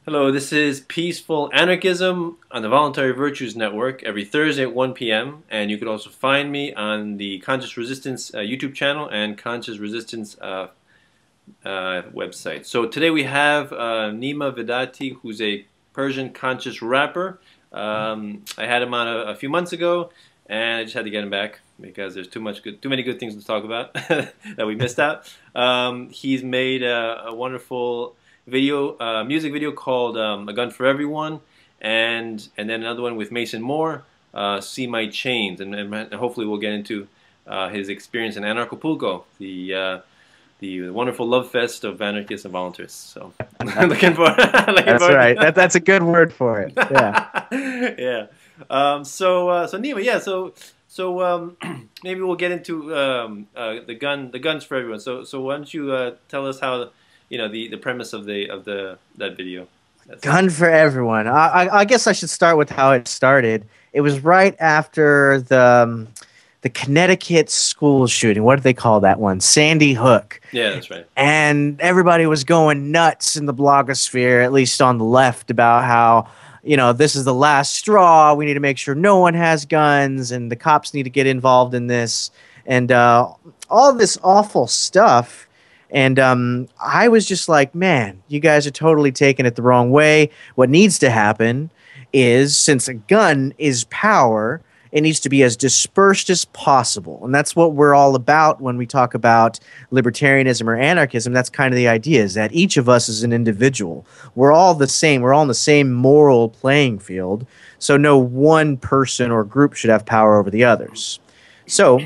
Hello, this is Peaceful Anarchism on the Voluntary Virtues Network every Thursday at 1 p.m. And you can also find me on the Conscious Resistance YouTube channel and Conscious Resistance website. So today we have Neema Vedadi, who's a Persian conscious rapper. I had him on a few months ago, and I just had to get him back because there's too many good things to talk about that we missed out. He's made a wonderful music video called "A Gun for Everyone," and then another one with Mason Moore, "See My Chains," and hopefully we'll get into his experience in Anarchapulco, the wonderful love fest of anarchists and volunteers. So looking for that's right. That's a good word for it. Yeah. Yeah. So Neema, yeah. So maybe we'll get into the guns for everyone. So why don't you tell us how the premise of that video? Gun for everyone. I guess I should start with how it started. It was right after the Connecticut school shooting. What did they call that one? Sandy Hook. Yeah, that's right. And everybody was going nuts in the blogosphere, at least on the left, about how, this is the last straw. We need to make sure no one has guns, and the cops need to get involved in this, and all this awful stuff. And I was just like, man, you guys are totally taking it the wrong way. What needs to happen is, since a gun is power, it needs to be as dispersed as possible. And that's what we're all about when we talk about libertarianism or anarchism. That's kind of the idea, is that each of us is an individual. We're all the same. We're all on the same moral playing field. So no one person or group should have power over the others. So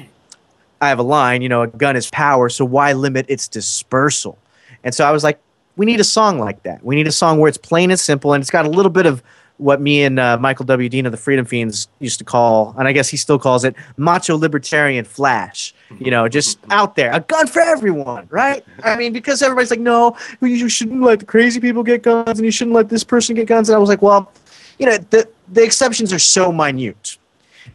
I have a line, a gun is power, so why limit its dispersal? And so I was like, we need a song like that. We need a song where it's plain and simple, and it's got a little bit of what me and Michael W. Dean of the Freedom Fiends used to call, and I guess he still calls it, macho libertarian flash. Just out there. A gun for everyone, right? I mean, because everybody's like, no, you shouldn't let the crazy people get guns, and you shouldn't let this person get guns. And I was like, well, the exceptions are so minute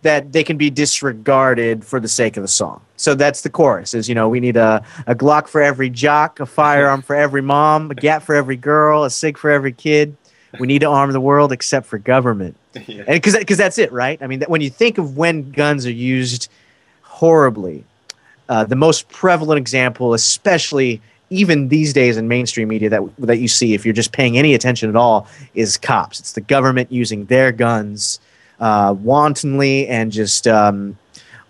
that they can be disregarded for the sake of the song. So that's the chorus, is, we need a Glock for every jock, a firearm for every mom, a Gat for every girl, a Sig for every kid. We need to arm the world except for government. Yeah. And because that's it, right? I mean, when you think of when guns are used horribly, the most prevalent example, especially even these days in mainstream media that you see, if you're just paying any attention at all, is cops. It's the government using their guns wantonly and just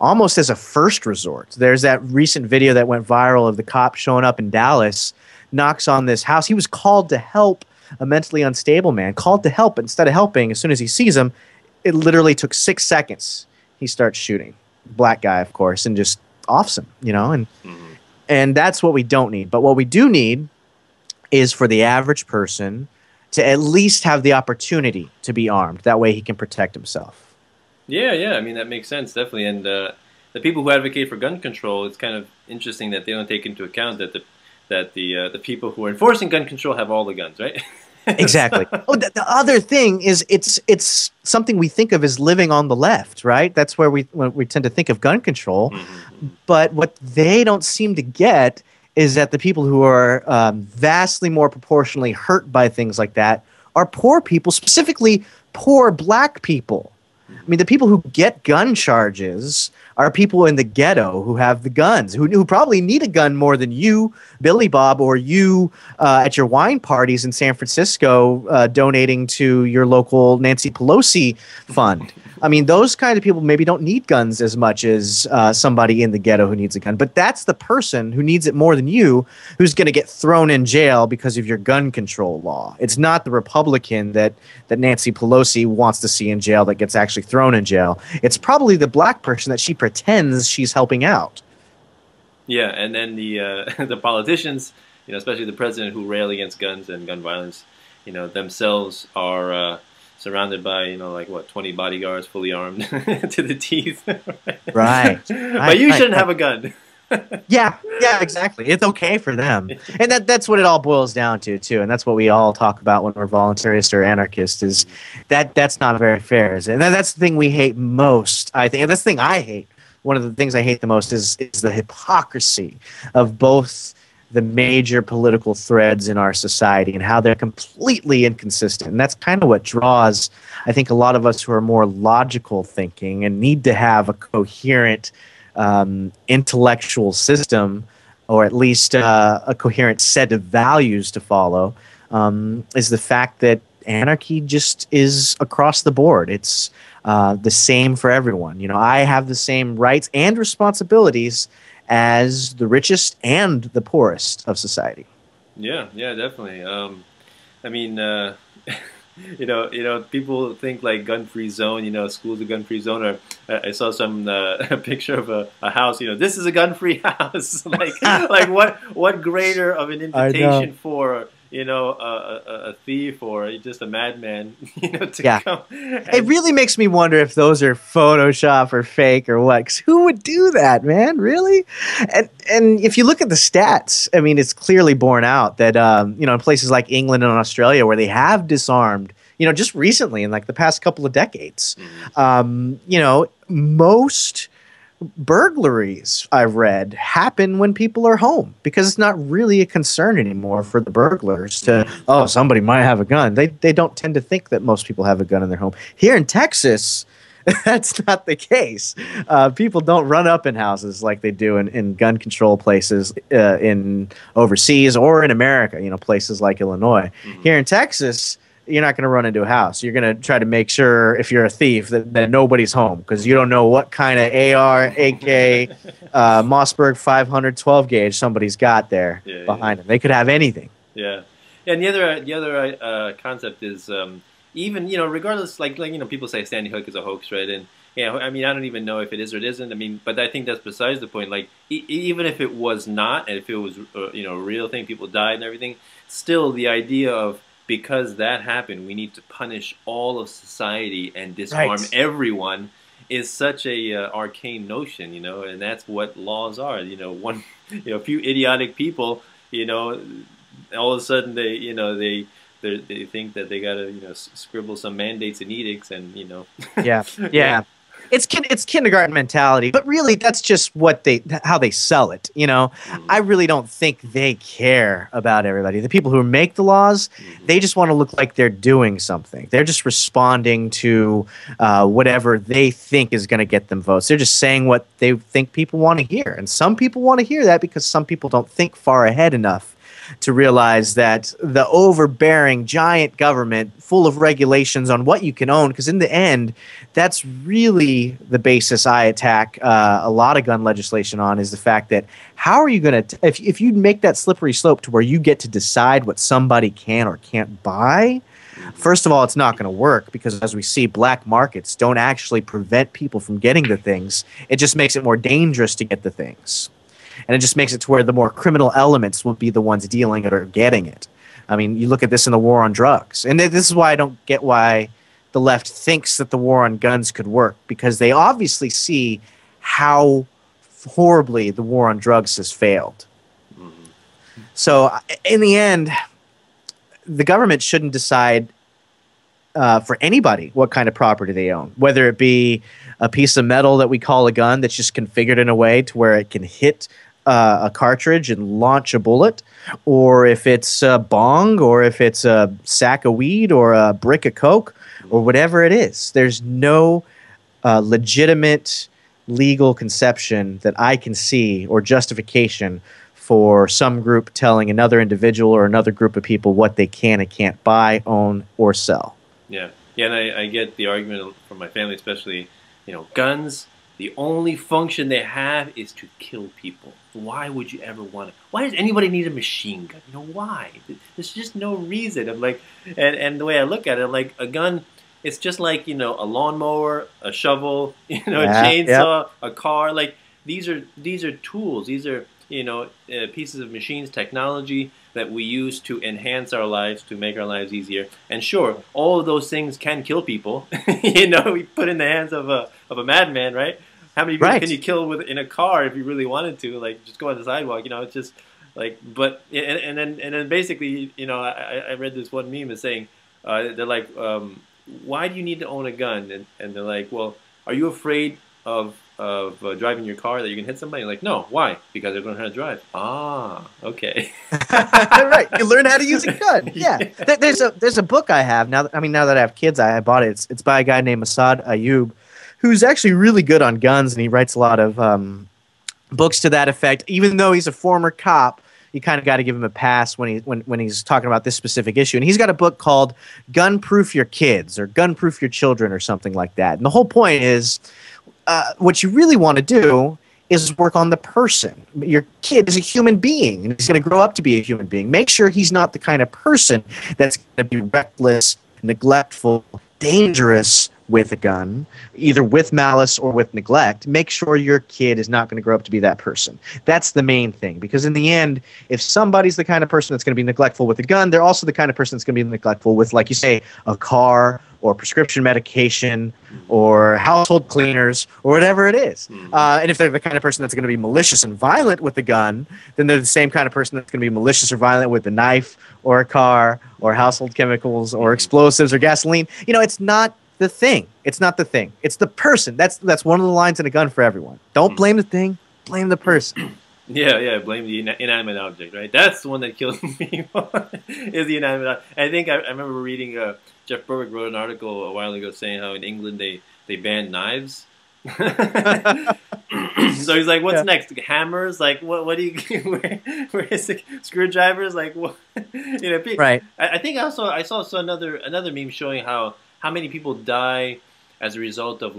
almost as a first resort. There's that recent video that went viral of the cop showing up in Dallas, knocks on this house. He was called to help a mentally unstable man, called to help, but instead of helping, as soon as he sees him, it literally took 6 seconds. He starts shooting. Black guy, of course, and just offs him, and that's what we don't need. But what we do need is for the average person to at least have the opportunity to be armed. That way he can protect himself. Yeah, I mean, that makes sense, definitely. And the people who advocate for gun control, it's kind of interesting that they don't take into account that the people who are enforcing gun control have all the guns, right? Exactly. Oh, the other thing is, it's something we think of as living on the left, right? That's where we tend to think of gun control. Mm-hmm. But what they don't seem to get is that the people who are vastly more proportionally hurt by things like that are poor people, specifically poor black people. I mean, the people who get gun charges are people in the ghetto who have the guns, who probably need a gun more than you, Billy Bob, or you at your wine parties in San Francisco donating to your local Nancy Pelosi fund. I mean, those kind of people maybe don't need guns as much as somebody in the ghetto who needs a gun. But that's the person who needs it more than you, who's going to get thrown in jail because of your gun control law. It's not the Republican that Nancy Pelosi wants to see in jail that gets actually thrown in jail. It's probably the black person that she pretends she's helping out. Yeah, and then the politicians, especially the president, who rail against guns and gun violence, themselves are surrounded by, 20 bodyguards fully armed to the teeth. Right. But you shouldn't have a gun. Yeah, exactly. It's okay for them. And that's what it all boils down to, too. And that's what we all talk about when we're voluntarists or anarchists, is that's not very fair, is it? And that's the thing we hate most, I think. And that's the thing I hate. One of the things I hate the most is the hypocrisy of both the major political threads in our society and how they're completely inconsistent. And that's kind of what draws, I think, a lot of us who are more logical thinking and need to have a coherent intellectual system, or at least a coherent set of values to follow, is the fact that anarchy just is across the board. It's the same for everyone. You know, I have the same rights and responsibilities as the richest and the poorest of society. Yeah, yeah, definitely. I mean, people think like gun-free zone. You know, school's a gun-free zone. Or I saw some a picture of a house. You know, this is a gun-free house. like what greater of an invitation for a thief or just a madman, to come. It really makes me wonder if those are Photoshop or fake or what. 'Cause who would do that, man? Really? And if you look at the stats, I mean, it's clearly borne out that in places like England and Australia where they have disarmed, just recently in like the past couple of decades, most burglaries I've read happen when people are home because it's not really a concern anymore for the burglars to, oh, somebody might have a gun. They don't tend to think that most people have a gun in their home. Here in Texas, that's not the case. People don't run up in houses like they do in gun control places in overseas or in America, places like Illinois. Here in Texas, you're not going to run into a house. You're going to try to make sure, if you're a thief, that nobody's home because you don't know what kind of AR, AK, Mossberg 500 12 gauge somebody's got there behind them. They could have anything. Yeah, and the other concept is even regardless, like people say Sandy Hook is a hoax, right? And I mean, I don't even know if it is or it isn't. I mean, but I think that's besides the point. Like even if it was not, and if it was a real thing, people died and everything, still the idea of, because that happened, we need to punish all of society and disarm everyone is such a arcane notion, and that's what laws are. A few idiotic people, all of a sudden they think that they gotta scribble some mandates and edicts and yeah. It's kindergarten mentality, but really that's just how they sell it. I really don't think they care about everybody. The people who make the laws, they just want to look like they're doing something. They're just responding to whatever they think is going to get them votes. They're just saying what they think people want to hear, and some people want to hear that because some people don't think far ahead enough to realize that the overbearing giant government full of regulations on what you can own, because in the end, that's really the basis I attack a lot of gun legislation on, is the fact that how are you going to, if you make that slippery slope to where you get to decide what somebody can or can't buy, first of all, it's not going to work because, as we see, black markets don't actually prevent people from getting the things. It just makes it more dangerous to get the things. And it just makes it to where the more criminal elements will be the ones dealing it or getting it. I mean, you look at this in the war on drugs. And this is why I don't get why the left thinks that the war on guns could work, because they obviously see how horribly the war on drugs has failed. So in the end, the government shouldn't decide for anybody what kind of property they own, whether it be a piece of metal that we call a gun that's just configured in a way to where it can hit a cartridge and launch a bullet, or if it's a bong, or if it's a sack of weed, or a brick of coke, or whatever it is. There's no legitimate legal conception that I can see or justification for some group telling another individual or another group of people what they can and can't buy, own, or sell. Yeah, and I get the argument from my family, especially, guns, the only function they have is to kill people. Why would you ever want to? Why does anybody need a machine gun? Why? There's just no reason. I'm like, and the way I look at it, I'm like, a gun, it's just like, a lawnmower, a shovel, a chainsaw, a car. Like, these are tools. These are, pieces of machines, technology that we use to enhance our lives, to make our lives easier. And sure, all of those things can kill people. We put in the hands of a madman, right? How many people can you kill in a car if you really wanted to? Like, just go on the sidewalk. It's just like, but and then basically, I read this one meme is saying, they're like, why do you need to own a gun? And they're like, well, are you afraid of driving your car that you can hit somebody? Like, no. Why? Because they're going to know how to drive. Ah, okay. Right, you learn how to use a gun. Yeah, there's a book I have now. Now that I have kids, I bought it. It's by a guy named Asad Ayub, who's actually really good on guns, and he writes a lot of books to that effect. Even though he's a former cop, you kind of got to give him a pass when he's talking about this specific issue. And he's got a book called "Gun Proof Your Kids" or "Gun Proof Your Children" or something like that. And the whole point is, what you really want to do is work on the person. Your kid is a human being, and he's going to grow up to be a human being. Make sure he's not the kind of person that's going to be reckless, neglectful, dangerous with a gun, either with malice or with neglect. Make sure your kid is not going to grow up to be that person. That's the main thing, because in the end, if somebody's the kind of person that's going to be neglectful with a gun, they're also the kind of person that's going to be neglectful with, like you say, a car or prescription medication or household cleaners or whatever it is. And if they're the kind of person that's going to be malicious and violent with a gun, then they're the same kind of person that's going to be malicious or violent with a knife or a car or household chemicals or explosives or gasoline. It's not the thing. It's not the thing. It's the person. That's one of the lines in a gun for everyone. Don't blame the thing. Blame the person. Yeah, blame the inanimate object, right? That's the one that kills people, is the inanimate object. I think I remember reading, Jeff Berwick wrote an article a while ago saying how in England they banned knives. So he's like, what's next? Hammers? Like, what do you, where is the screwdrivers? Like, what? Right. I think I saw another meme showing how many people die as a result of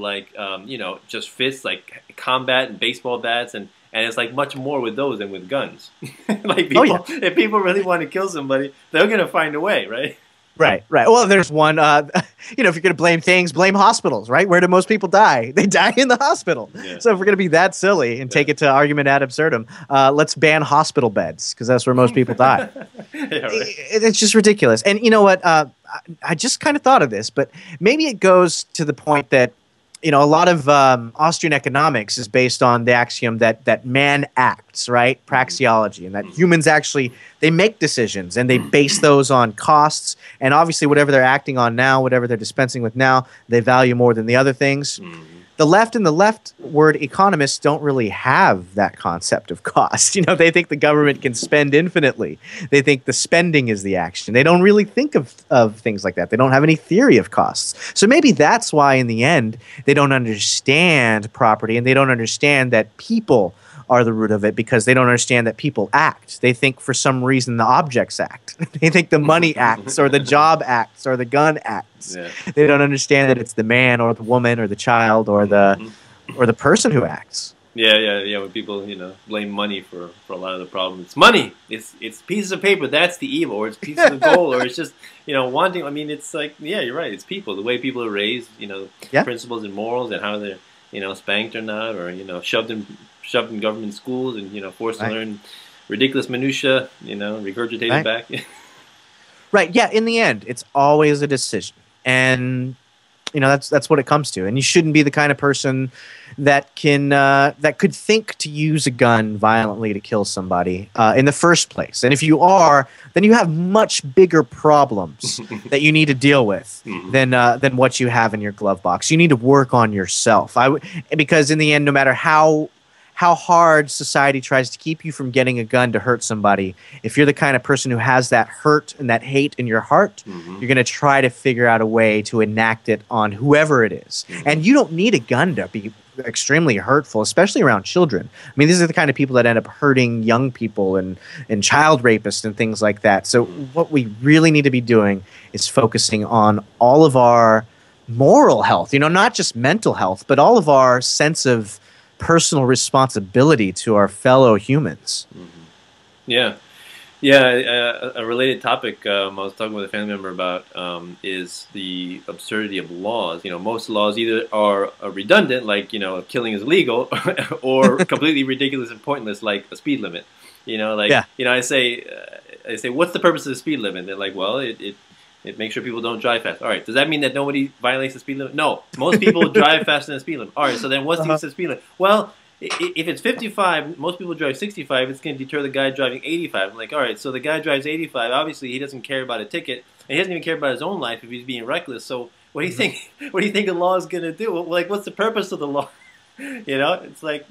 just fists, like combat and baseball bats, and it's like much more with those than with guns. Like people, if people really want to kill somebody, they're gonna find a way, right? Right. Well, there's one, if you're going to blame things, blame hospitals, right? Where do most people die? They die in the hospital. Yeah. So if we're going to be that silly and take it to argument ad absurdum, let's ban hospital beds, because that's where most people die. Yeah, right. It's just ridiculous. And you know what? I just kind of thought of this, but maybe it goes to the point that, a lot of Austrian economics is based on the axiom that man acts, right? Praxeology, and that humans actually, they make decisions and they base those on costs. And obviously, whatever they're acting on now, whatever they're dispensing with now, they value more than the other things. The left and the leftward economists don't really have that concept of cost. They think the government can spend infinitely. They think the spending is the action. They don't really think of things like that. They don't have any theory of costs. So maybe that's why in the end they don't understand property, and they don't understand that people are the root of it, because they don't understand that people act. They think for some reason the objects act. They think the money acts, or the job acts, or the gun acts. Yeah. They don't understand that it's the man or the woman or the child or the person who acts. Yeah. When people blame money for a lot of the problems, it's money. It's pieces of paper. That's the evil, or it's pieces of gold, or it's just wanting. I mean, it's like, yeah, you're right. It's people. The way people are raised. Principles and morals, and how they're spanked or not, or shoved in government schools and forced to learn ridiculous minutia, regurgitated back. Right. Yeah. In the end, it's always a decision, and that's what it comes to. And you shouldn't be the kind of person that could think to use a gun violently to kill somebody in the first place. And if you are, then you have much bigger problems that you need to deal with than what you have in your glove box. You need to work on yourself. Because in the end, no matter how hard society tries to keep you from getting a gun to hurt somebody, if you're the kind of person who has that hurt and that hate in your heart, you're going to try to figure out a way to enact it on whoever it is. And you don't need a gun to be extremely hurtful, especially around children. I mean, these are the kind of people that end up hurting young people and child rapists and things like that. So what we really need to be doing is focusing on all of our moral health, not just mental health, but all of our sense of personal responsibility to our fellow humans. Yeah. A related topic I was talking with a family member about is the absurdity of laws. Most laws either are redundant, like killing is illegal, or completely ridiculous and pointless, like a speed limit. I say, what's the purpose of the speed limit? They're like, well, it makes sure people don't drive fast. All right, does that mean that nobody violates the speed limit? No, most people drive faster than the speed limit. All right, so then what's the use of the speed limit? Well, if it's 55, most people drive 65, it's going to deter the guy driving 85. I'm like, all right, so the guy drives 85, obviously he doesn't care about a ticket, and he doesn't even care about his own life if he's being reckless. So what do you think? What do you think the law is going to do? Like, what's the purpose of the law? You know, it's like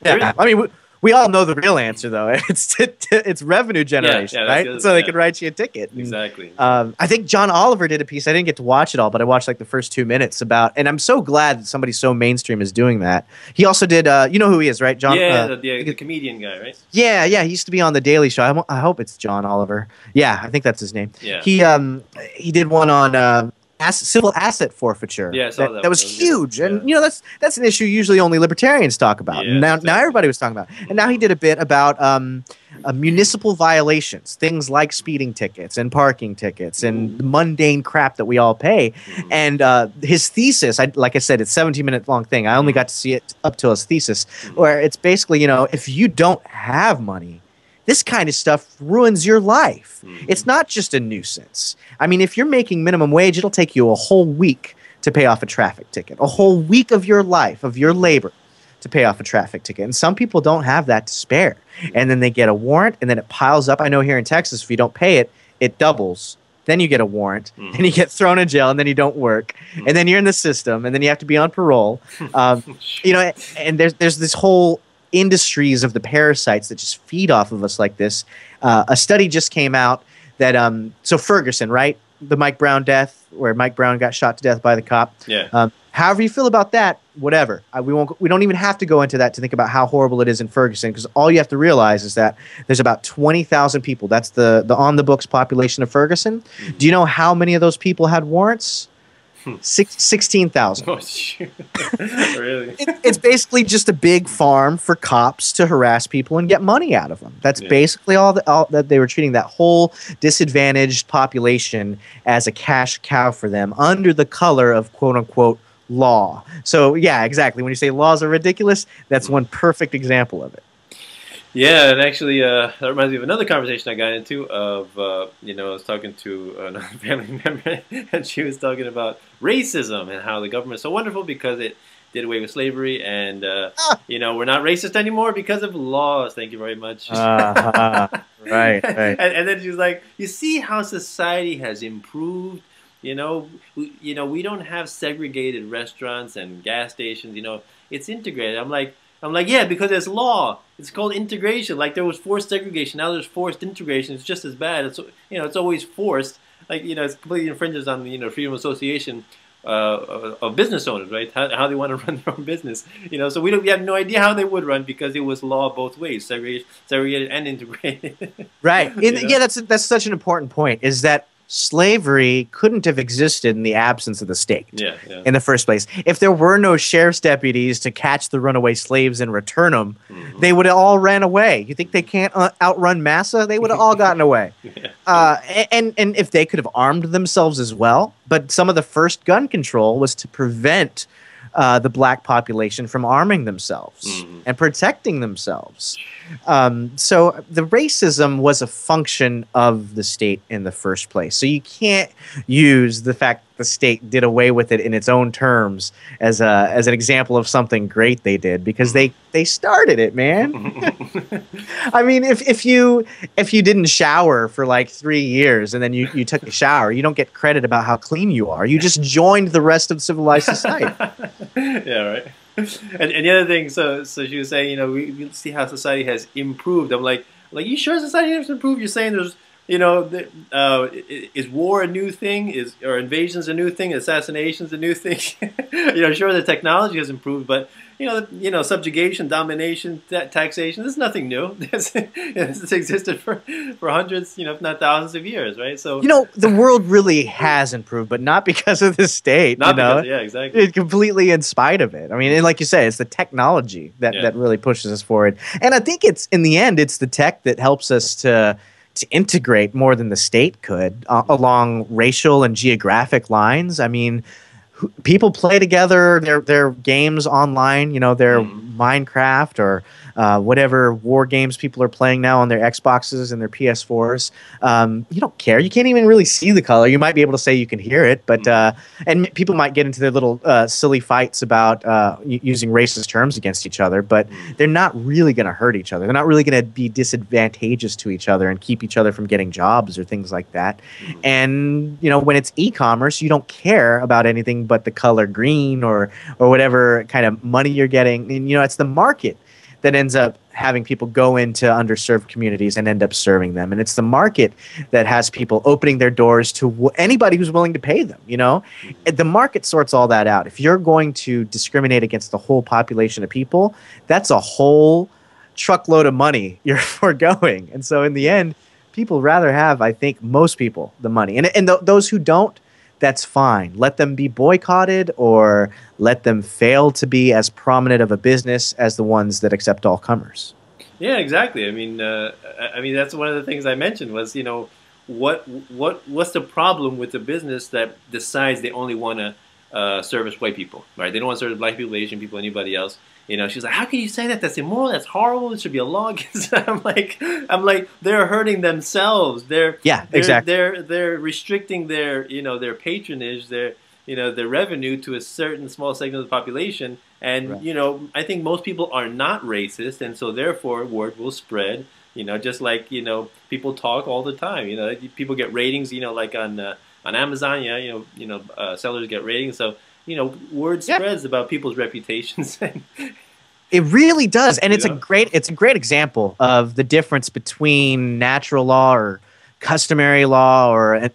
Yeah, I mean, we all know the real answer though. It's revenue generation, yeah, right? So they can write you a ticket. And, exactly. I think John Oliver did a piece. I didn't get to watch it all, but I watched like the first 2 minutes about. And I'm so glad that somebody so mainstream is doing that. He also did. You know who he is, right? John. Yeah, the comedian guy, right? Yeah, yeah. He used to be on the Daily Show. I hope it's John Oliver. Yeah, I think that's his name. Yeah. He did one on civil asset forforfeiture. Yeah, I saw that that was huge, and you know that's an issue usually only libertarians talk about. Yeah, now exactly. everybody was talking about it. And now he did a bit about municipal violations, things like speeding tickets and parking tickets and mundane crap that we all pay. And his thesis, like I said, it's a 17-minute long thing. I only got to see it up till his thesis, where it's basically, you know, if you don't have money, this kind of stuff ruins your life. It's not just a nuisance. I mean, if you're making minimum wage, it'll take you a whole week to pay off a traffic ticket, a whole week of your life, of your labor to pay off a traffic ticket. And some people don't have that to spare. And then they get a warrant, and then it piles up. I know here in Texas, if you don't pay it, it doubles. Then you get a warrant, and you get thrown in jail, and then you don't work. And then you're in the system, and then you have to be on parole. You know, and there's this whole industries of the parasites that just feed off of us like this. A study just came out that so Fergusson, right, the Mike Brown death, where Mike Brown got shot to death by the cop. Yeah. However you feel about that, whatever. We don't even have to go into that to think about how horrible it is in Ferguson, because all you have to realize is that there's about 20,000 people. That's the on the books population of Ferguson. Do you know how many of those people had warrants? 16,000. Oh, shoot. Really? It's basically just a big farm for cops to harass people and get money out of them. That's basically all that they were treating that whole disadvantaged population as a cash cow for them under the color of quote unquote law. So yeah, exactly. When you say laws are ridiculous, that's one perfect example of it. Yeah, and actually, that reminds me of another conversation I got into of, you know, I was talking to another family member, and she was talking about racism and how the government is so wonderful because it did away with slavery, and, you know, we're not racist anymore because of laws. Thank you very much. Right. And then she was like, you see how society has improved? You know, we don't have segregated restaurants and gas stations, you know, it's integrated. I'm like, yeah, because there's law. It's called integration. Like there was forced segregation. Now there's forced integration. It's just as bad. It's, you know, it's always forced. Like, you know, it's completely infringes on the, you know, freedom of association of business owners, right? How they want to run their own business. You know, so we have no idea how they would run because it was law both ways, segregated and integrated. Right. Yeah, that's such an important point. Is that slavery couldn't have existed in the absence of the state in the first place. If there were no sheriff's deputies to catch the runaway slaves and return them, they would have all ran away. You think they can't outrun massa? They would have all gotten away. And if they could have armed themselves as well. But some of the first gun control was to prevent the black population from arming themselves and protecting themselves. So the racism was a function of the state in the first place. So you can't use the fact the state did away with it in its own terms as an example of something great they did, because they started it, man. I mean, if you didn't shower for like 3 years and then you took a shower, you don't get credit about how clean you are. You just joined the rest of civilized society. Yeah, right. And the other thing, so she was saying, you know, we see how society has improved. I'm like, you sure society has improved? You're saying there's, you know, is war a new thing? Or invasions a new thing? Assassinations a new thing? You know, sure the technology has improved, but you know, subjugation, domination, taxation. This is nothing new. This existed for hundreds, you know, if not thousands of years, right? So you know, the world really has improved, but not because of the state. Not you know? because, yeah, exactly. It's completely in spite of it. I mean, and like you say, it's the technology that really pushes us forward. And I think it's in the end, it's the tech that helps us to integrate more than the state could along racial and geographic lines. I mean, people play together their games online, you know, their Minecraft or whatever war games people are playing now on their Xboxes and their PS4s. You don't care. You can't even really see the color. You might be able to say you can hear it, but and people might get into their little silly fights about using racist terms against each other, but they're not really going to hurt each other. They're not really going to be disadvantageous to each other and keep each other from getting jobs or things like that. And when it's e-commerce, you don't care about anything but the color green or whatever kind of money you're getting. And it's the market that ends up having people go into underserved communities and end up serving them. And it's the market that has people opening their doors to anybody who's willing to pay them. The market sorts all that out. If you're going to discriminate against the whole population of people, that's a whole truckload of money you're foregoing. And so in the end, people rather have, I think, most people, the money. And those who don't, that's fine. Let them be boycotted or let them fail to be as prominent of a business as the ones that accept all comers. Yeah, exactly. I mean, that's one of the things I mentioned was, what's the problem with the business that decides they only want to service white people, right? They don't want to service black people, Asian people, anybody else. She's like, how can you say that? That's immoral. That's horrible. It should be a law. I'm like, they're hurting themselves. Exactly. They're restricting their patronage, their revenue to a certain small segment of the population. And right. I think most people are not racist, and so therefore word will spread. Just like people talk all the time. People get ratings. Like on Amazon, sellers get ratings. So. Word spreads about people's reputations. It really does, and it's a great example of the difference between natural law or customary law or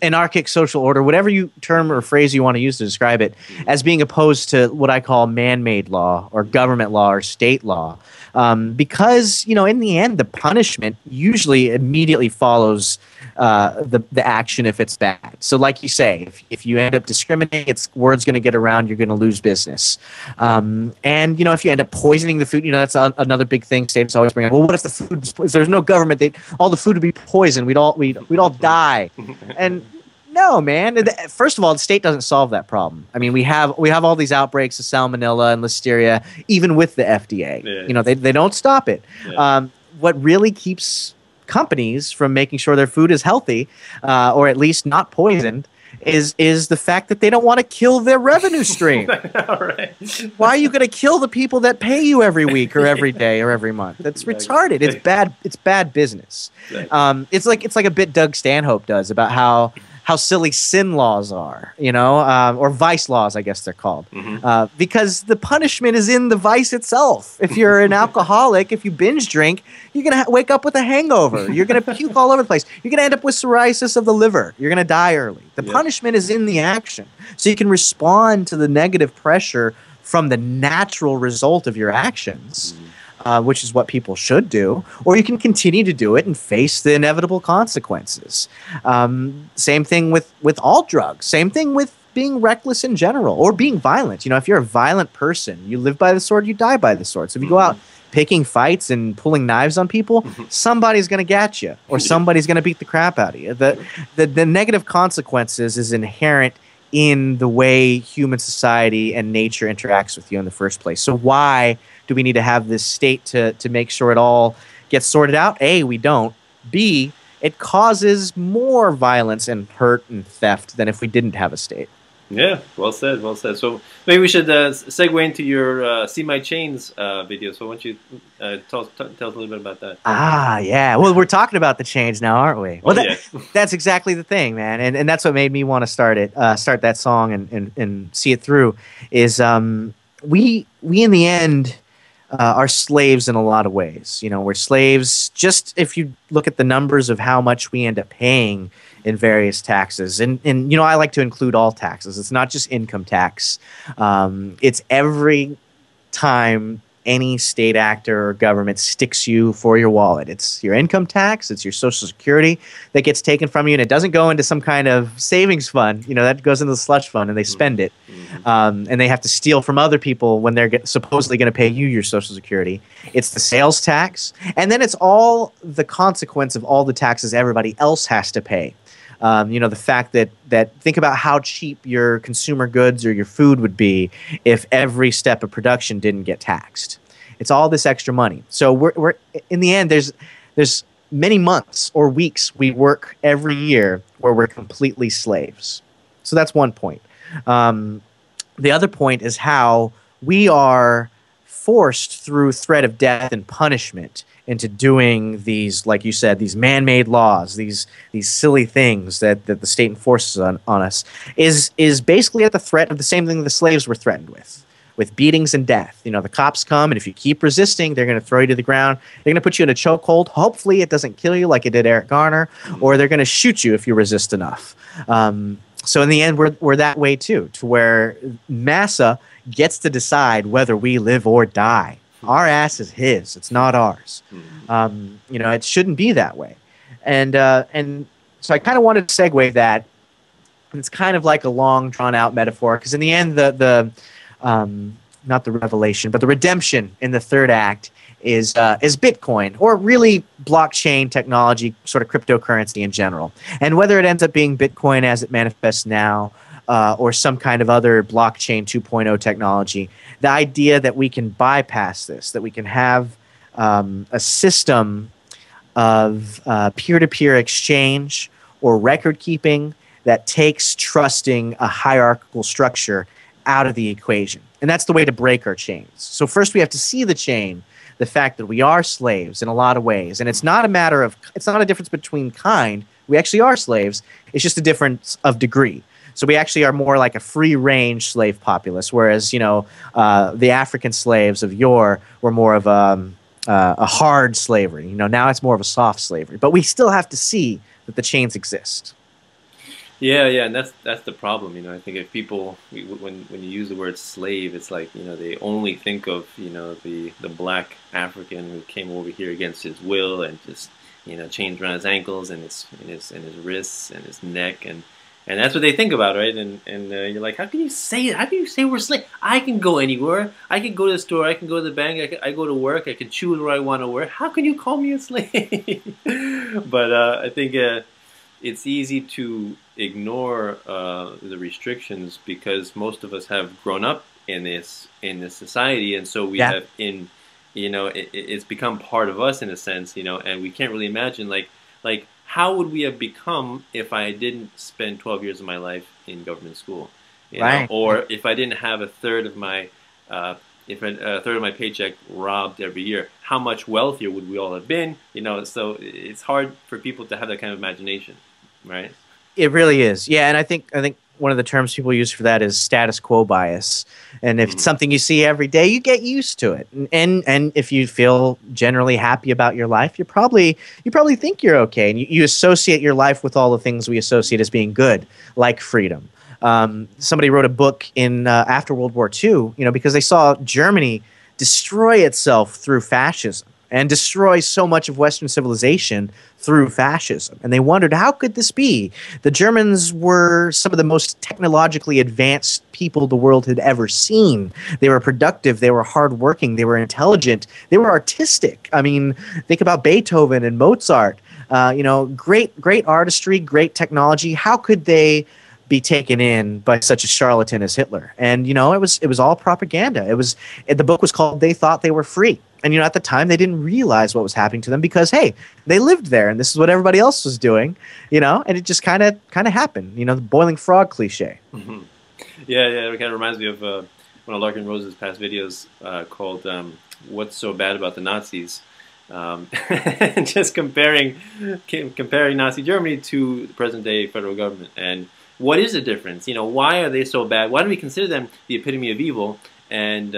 anarchic social order, whatever term or phrase you want to use to describe it, as being opposed to what I call man-made law or government law or state law. Because in the end, the punishment usually immediately follows the action if it's bad. So like you say, if you end up discriminating, word's going to get around, you're going to lose business. And if you end up poisoning the food, that's another big thing states always bring up. Well, what if the food, if there's no government, all the food would be poisoned, we'd all die. And no, man. First of all, the state doesn't solve that problem. I mean, we have all these outbreaks of salmonella and listeria, even with the FDA. Yeah. They don't stop it. Yeah. What really keeps companies from making sure their food is healthy, or at least not poisoned, is the fact that they don't want to kill their revenue stream. Right. Why are you going to kill the people that pay you every week or every day or every month? That's retarded. It's bad. It's bad business. It's like a bit Doug Stanhope does about how silly sin laws are, or vice laws, I guess they're called, because the punishment is in the vice itself. If you're an alcoholic, if you binge drink, you're going to wake up with a hangover. You're going to puke all over the place. You're going to end up with cirrhosis of the liver. You're going to die early. The punishment is in the action. So you can respond to the negative pressure from the natural result of your actions. Which is what people should do, or you can continue to do it and face the inevitable consequences. Same thing with all drugs. Same thing with being reckless in general or being violent. If you're a violent person, you live by the sword, you die by the sword. So if you go out picking fights and pulling knives on people, somebody's going to get you, or somebody's going to beat the crap out of you. The negative consequences is inherent in the way human society and nature interacts with you in the first place. So why do we need to have this state to make sure it all gets sorted out? A, we don't. B, it causes more violence and hurt and theft than if we didn't have a state. Yeah, well said, well said. So maybe we should segue into your See My Chains video. So why don't you tell us a little bit about that? Yeah. Well, we're talking about the chains now, aren't we? Well, that's exactly the thing, man. And that's what made me want to start that song and see it through. Is we in the end are slaves in a lot of ways. We're slaves just if you look at the numbers of how much we end up paying in various taxes. And I like to include all taxes. It's not just income tax. It's every time any state actor or government sticks you for your wallet. It's your income tax, it's your Social Security that gets taken from you, and it doesn't go into some kind of savings fund. That goes into the slush fund, and they spend it. And they have to steal from other people when they're supposedly going to pay you your Social Security. It's the sales tax, and then it's all the consequence of all the taxes everybody else has to pay. The fact that think about how cheap your consumer goods or your food would be if every step of production didn't get taxed. It's all this extra money. So we're in the end, there's many months or weeks we work every year where we're completely slaves. So that's one point. The other point is how we are forced through threat of death and punishment into doing these, like you said, these man-made laws, these silly things that the state enforces on us, is basically at the threat of the same thing the slaves were threatened with beatings and death. You know, the cops come, and if you keep resisting, they're going to throw you to the ground. They're going to put you in a chokehold. Hopefully it doesn't kill you like it did Eric Garner, or they're going to shoot you if you resist enough. So in the end, we're that way too, to where Massa gets to decide whether we live or die. Our ass is his; it's not ours. You know, it shouldn't be that way. And so I kind of wanted to segue that. It's kind of like a long, drawn-out metaphor, because in the end, not the revelation, but the redemption in the third act is Bitcoin, or really blockchain technology, sort of cryptocurrency in general. And whether it ends up being Bitcoin as it manifests now, or some kind of other blockchain 2.0 technology, the idea that we can bypass this, that we can have a system of peer-to-peer exchange or record keeping that takes trusting a hierarchical structure out of the equation. And that's the way to break our chains. So first we have to see the chain, the fact that we are slaves in a lot of ways. And it's not a matter of, it's not a difference between kind. We actually are slaves. It's just a difference of degree. So we actually are more like a free-range slave populace, whereas, you know, the African slaves of yore were more of a hard slavery. You know, now it's more of a soft slavery. But we still have to see that the chains exist. Yeah, and that's the problem. You know, I think if people, when you use the word slave, it's like, you know, they only think of, you know, the black African who came over here against his will and just, you know, chains around his ankles and his wrists and his neck, and that's what they think about, right? And you're like, how can you say it? How can you say we're slave? I can go anywhere. I can go to the store. I can go to the bank. I go to work. I can choose where I want to work. How can you call me a slave? But I think it's easy to ignore the restrictions because most of us have grown up in this society, and so we have you know, it's become part of us in a sense, you know, and we can't really imagine like how would we have become if I didn't spend 12 years of my life in government school, you know? Or if I didn't have a third of my paycheck robbed every year, how much wealthier would we all have been? You know, so it's hard for people to have that kind of imagination, right? It really is, yeah. And I think one of the terms people use for that is status quo bias. And if it's something you see every day, you get used to it. And if you feel generally happy about your life, you probably think you're okay. And you associate your life with all the things we associate as being good, like freedom. Somebody wrote a book in after World War II, you know, because they saw Germany destroy itself through fascism and destroy so much of Western civilization through fascism. And they wondered, how could this be? The Germans were some of the most technologically advanced people the world had ever seen. They were productive, they were hardworking, they were intelligent, they were artistic. I mean, think about Beethoven and Mozart. You know, great artistry, great technology. How could they be taken in by such a charlatan as Hitler? And, you know, it was all propaganda. The book was called They Thought They Were Free. And, you know, at the time, they didn't realize what was happening to them because, hey, they lived there and this is what everybody else was doing, you know, and it just kind of happened, you know, the boiling frog cliche. Mm-hmm. Yeah, it kind of reminds me of one of Larkin Rose's past videos called What's So Bad About the Nazis? Just comparing Nazi Germany to the present-day federal government. And what is the difference? You know, why are they so bad? Why do we consider them the epitome of evil? And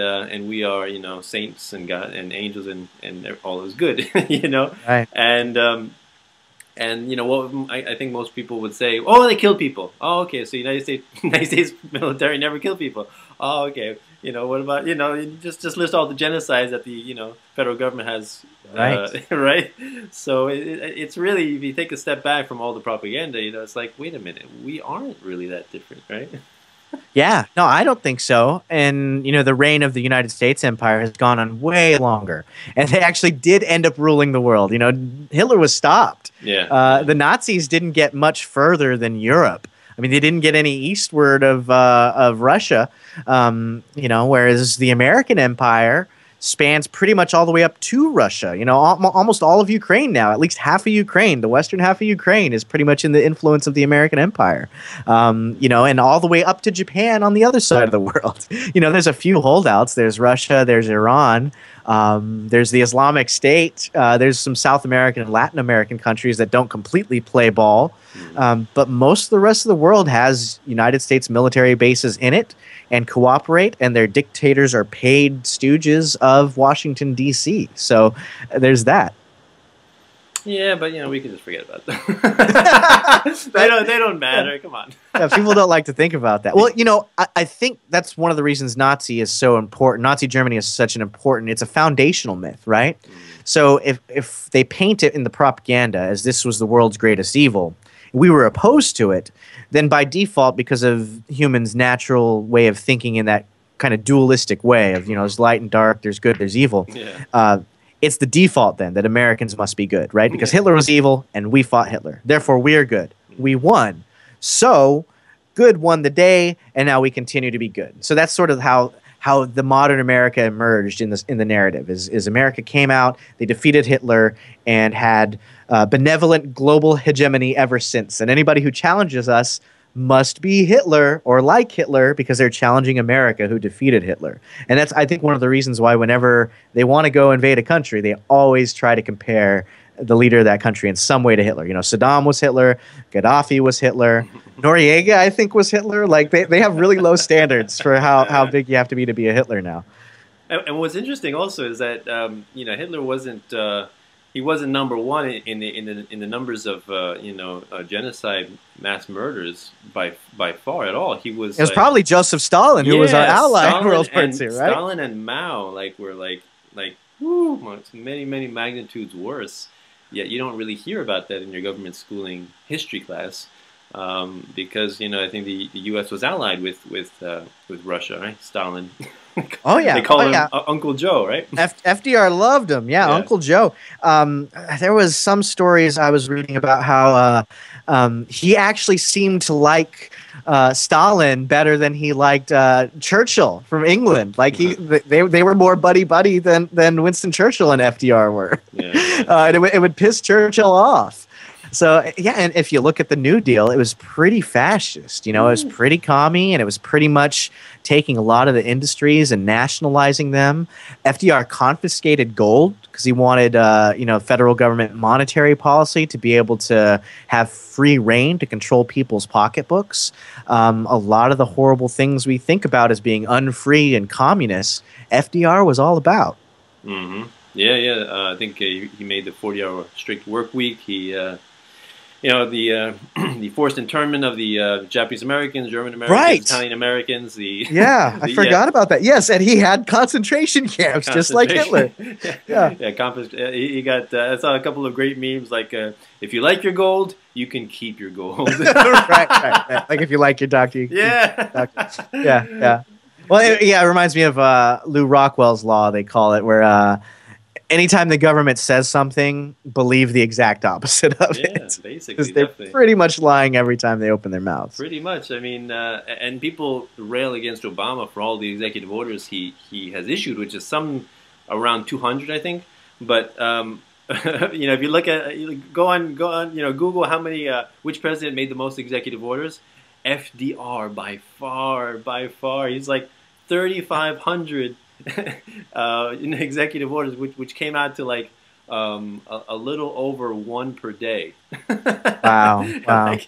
we are, you know, saints and God and angels and all is good, you know. Right. And you know what I think most people would say, oh, they kill people. Oh, okay, so United States military never kill people. Oh, okay. You know, what about, you know, just list all the genocides that the, you know, federal government has, right? So it's really, if you take a step back from all the propaganda, you know, it's like, wait a minute, we aren't really that different, right? Yeah, no, I don't think so. And, you know, the reign of the United States empire has gone on way longer. And they actually did end up ruling the world. You know, Hitler was stopped. Yeah. The Nazis didn't get much further than Europe. I mean, they didn't get any eastward of Russia, you know, whereas the American empire spans pretty much all the way up to Russia. You know, almost all of Ukraine now, at least half of Ukraine, the western half of Ukraine is pretty much in the influence of the American empire. You know, and all the way up to Japan on the other side of the world. You know, there's a few holdouts. There's Russia, there's Iran, there's the Islamic State, there's some South American and Latin American countries that don't completely play ball. But most of the rest of the world has United States military bases in it and cooperate, and their dictators are paid stooges of Washington, D.C. So there's that. Yeah, but, you know, we can just forget about them. They don't matter. Come on. Yeah, people don't like to think about that. Well, you know, I think that's one of the reasons Nazi is so important. Nazi Germany is such an important, it's a foundational myth, right? So if they paint it in the propaganda as this was the world's greatest evil, we were opposed to it, then by default, because of humans' natural way of thinking in that kind of dualistic way of, you know, there's light and dark, there's good, there's evil, it's the default then that Americans must be good, right? Because Hitler was evil and we fought Hitler. Therefore, we're good. We won. So good won the day, and now we continue to be good. So that's sort of how the modern America emerged in the narrative is America came out, they defeated Hitler, and had benevolent global hegemony ever since. And anybody who challenges us must be Hitler or like Hitler because they're challenging America who defeated Hitler. And that's, I think, one of the reasons why whenever they want to go invade a country, they always try to compare the leader of that country in some way to Hitler. You know, Saddam was Hitler, Gaddafi was Hitler, Noriega, I think, was Hitler. Like, they have really low standards for how big you have to be a Hitler now. And what's interesting also is that you know, Hitler wasn't he wasn't number one in the numbers of you know, genocide, mass murders by far at all. He was. It was probably Joseph Stalin who was our ally in World War II, right? Stalin and Mao were like whoo, many magnitudes worse. Yet you don't really hear about that in your government schooling history class. Because, you know, I think the U.S. was allied with Russia, right? Stalin. Oh yeah, they call him Uncle Joe, right? FDR loved him, yeah, Uncle Joe. There was some stories I was reading about how he actually seemed to like Stalin better than he liked Churchill from England. Like they were more buddy than Winston Churchill and FDR were. And it would piss Churchill off. So, yeah, and if you look at the New Deal, it was pretty fascist. You know, it was pretty commie, and it was pretty much taking a lot of the industries and nationalizing them. FDR confiscated gold because he wanted, you know, federal government monetary policy to be able to have free reign to control people's pocketbooks. A lot of the horrible things we think about as being unfree and communist, FDR was all about. Yeah. I think he made the 40-hour strict work week. He you know, the forced internment of the Japanese Americans, German Americans, Italian Americans. I forgot about that. Yes, and he had concentration camps just like Hitler. He got. I saw a couple of great memes like, "If you like your gold, you can keep your gold." right. Like if you like your doctor, you yeah. Well, it reminds me of Lew Rockwell's law. They call it where. Anytime the government says something, believe the exact opposite of it. Basically. Because they're pretty much lying every time they open their mouths. Pretty much. I mean, and people rail against Obama for all the executive orders he has issued, which is some around 200, I think. But, you know, if you look at, go on, you know, Google how many, which president made the most executive orders. FDR, by far. He's like 3,500. In executive orders, which came out to like a little over one per day. Wow. like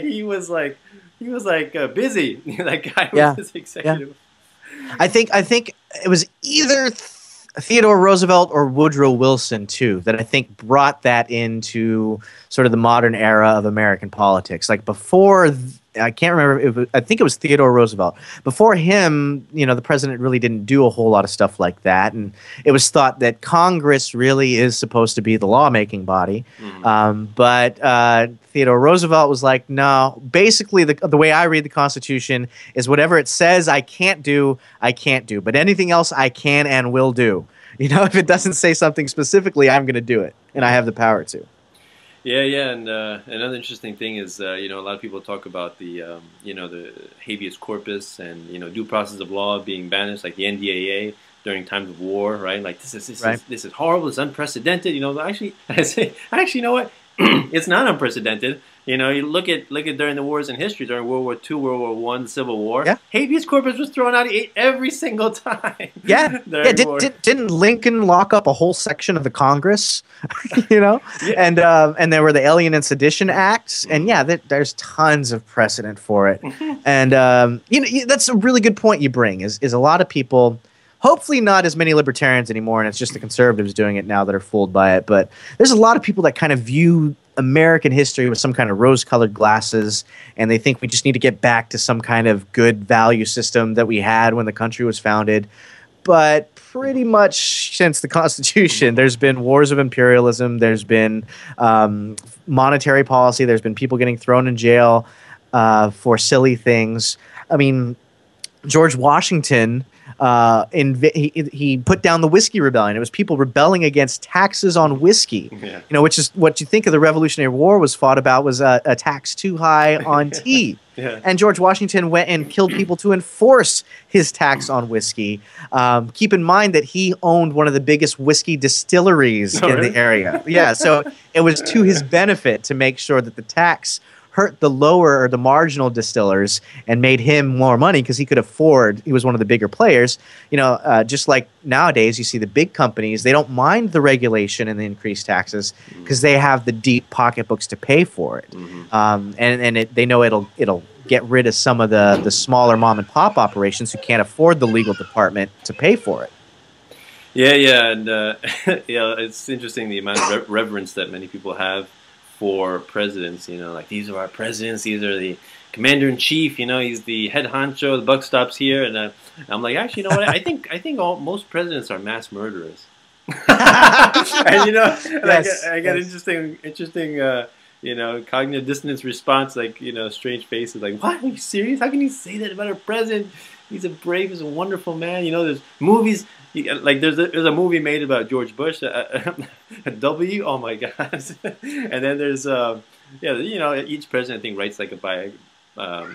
he was busy. That guy was his executive. I think it was either Theodore Roosevelt or Woodrow Wilson too that I think brought that into sort of the modern era of American politics. Like before. I can't remember. I think it was Theodore Roosevelt. Before him, you know, the president really didn't do a whole lot of stuff like that, and it was thought that Congress really is supposed to be the lawmaking body. But Theodore Roosevelt was like, no. Basically, the way I read the Constitution is whatever it says I can't do, I can't do. But anything else I can and will do. You know, if it doesn't say something specifically, I'm going to do it, and I have the power to. Yeah, and another interesting thing is, you know, a lot of people talk about the, you know, the habeas corpus and, you know, due process of law being banished, like the NDAA during times of war, right? Like Right. this is horrible, it's unprecedented. You know, actually, you know what? It's not unprecedented. You know, you look at during the wars in history, during World War II, World War One, the Civil War. Yeah. Habeas corpus was thrown out every single time. Yeah. Yeah. Didn't Lincoln lock up a whole section of the Congress? You know, Yeah. And there were the Alien and Sedition Acts, and yeah, there's tons of precedent for it. And you know, that's a really good point you bring. Is a lot of people. Hopefully not as many libertarians anymore, and it's just the conservatives doing it now that are fooled by it. But there's a lot of people that kind of view American history with some kind of rose-colored glasses, and they think we just need to get back to some kind of good value system that we had when the country was founded. But pretty much since the Constitution, there's been wars of imperialism, there's been monetary policy, there's been people getting thrown in jail for silly things. I mean, George Washington, he put down the whiskey rebellion. It was people rebelling against taxes on whiskey. Yeah. You know, which is what you think of the Revolutionary War was fought about was a tax too high on tea. Yeah. And George Washington went and killed people to enforce his tax on whiskey. Keep in mind that he owned one of the biggest whiskey distilleries in the area. Yeah, so it was to his benefit to make sure that the tax hurt the lower or the marginal distillers and made him more money because he could afford. He was one of the bigger players. You know, just like nowadays, you see the big companies. They don't mind the regulation and the increased taxes because they have the deep pocketbooks to pay for it, they know it'll get rid of some of the smaller mom and pop operations who can't afford the legal department to pay for it. Yeah, and yeah, it's interesting the amount of reverence that many people have for presidents. You know, like these are our presidents, these are the commander-in-chief, you know, he's the head honcho, the buck stops here, and I'm like, actually, you know what, I think most presidents are mass murderers. And you know, yes, I get interesting you know, cognitive dissonance response, like, you know, strange faces, like, what, are you serious? How can you say that about our president? He's a brave, he's a wonderful man. You know, there's movies, like there's a movie made about George Bush, W, oh my God. And then there's, yeah, you know, each president, I think, writes like a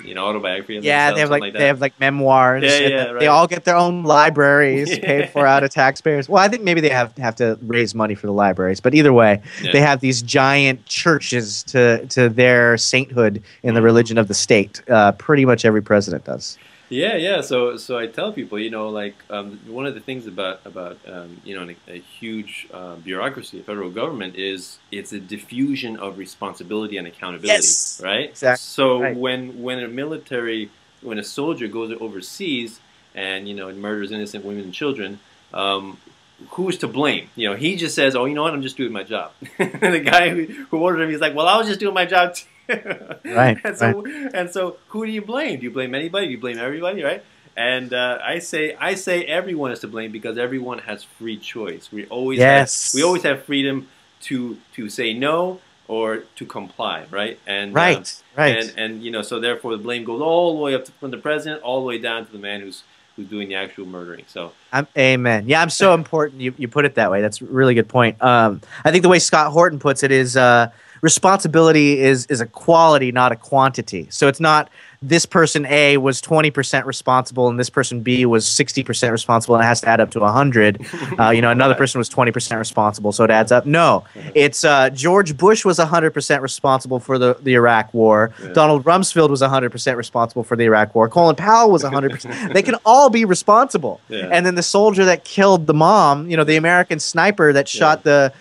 you know, autobiography of yeah, themselves, they have like memoirs. Yeah, right. They all get their own libraries paid for out of taxpayers. Well, I think maybe they have to raise money for the libraries, but either way, they have these giant churches to their sainthood in the religion of the state. Pretty much every president does. Yeah. So I tell people, you know, like one of the things about you know, a huge bureaucracy, a federal government, is it's a diffusion of responsibility and accountability. Yes, right. Exactly. So right. when a soldier goes overseas and, you know, and murders innocent women and children, who's to blame? You know, he just says, "Oh, you know what? I'm just doing my job." The guy who ordered him, he's like, "Well, I was just doing my job too." Right. And so who do you blame? Do you blame anybody? Do you blame everybody? Right? And I say everyone is to blame because everyone has free choice. We always have freedom to say no or to comply. Right? And and you know, so therefore the blame goes all the way up from the president all the way down to the man who's doing the actual murdering. So amen. Yeah, I'm so important. You put it that way. That's a really good point. I think the way Scott Horton puts it is responsibility is a quality, not a quantity. So it's not this person A was 20% responsible and this person B was 60% responsible and it has to add up to 100. You know, another person was 20% responsible, so it adds up. No, it's George Bush was 100% responsible for the Iraq War. Yeah. Donald Rumsfeld was 100% responsible for the Iraq War. Colin Powell was 100%. They can all be responsible. Yeah. And then the soldier that killed the mom, you know, the American sniper that shot the